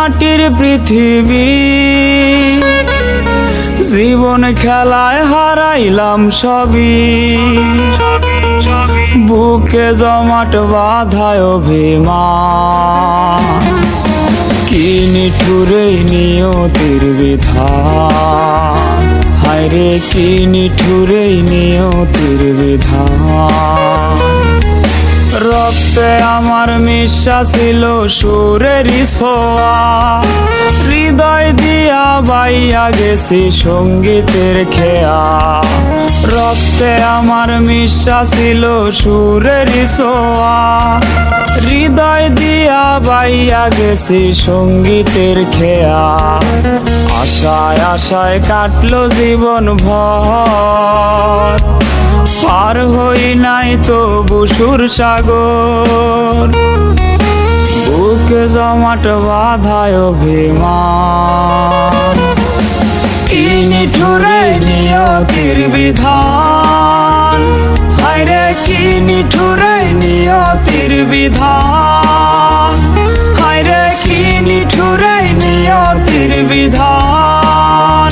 মাটির পৃথিবী, জীবন খেলায় হারাইলাম সবই। বুকে জমাট বাঁধায় অভিমান, কি নিঠুরে নিয়তির বিধান। হায়রে কি নিঠুরে নিয়তির বিধান। রক্তে আমার মিশা ছিল সুরেরই ছোঁয়া, হৃদয় দিয়া বাইয়া গেছি সঙ্গীতের খেয়া। রক্তে আমার মিশা ছিল সুরেরই ছোঁয়া, হৃদয় দিয়া বাইয়া গেছি সঙ্গীতের খেয়া। আশায় আশায় কাটলো জীবন ভর, পার হই নাই তবু সুর সাগর। বুকে জমাট বাঁধায় অভিমান, কি নিঠুরে নিয়তির বিধান। হায়রে কি নিঠুরে নিয়তির বিধান। হায়রে কি নিঠুরে নিয়তির বিধান।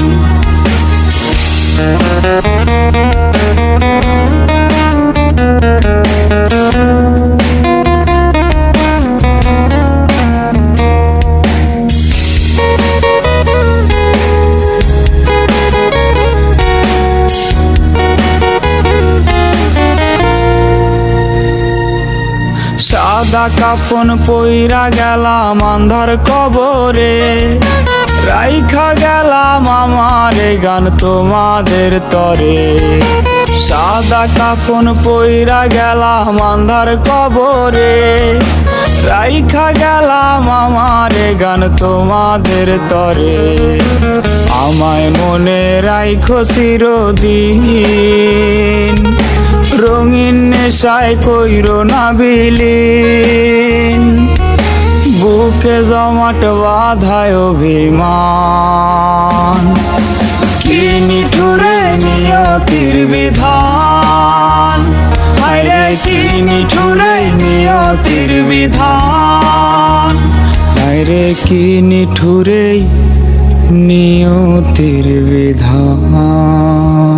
সাদা কাফন পইরা গেলাম আন্ধার কবরে, রাইখা গেলাম আমার গান তোমাদের তরে। সাদা কাফন পইরা গেলাম আন্ধার কবরে, রাইখা গেলাম আমার গান তোমাদের তরে। আমায় মনে রাইখো চিরদিন, রঙিন নেশায় কইরো না বিলীন। বুকে জমাট বাঁধায় অভিমান, কি নিঠুরে নিয়তির বিধান। হায়রে কি নিঠুরে নিয়তির বিধান। হায়রে কি নিঠুরে নিয়তির বিধান।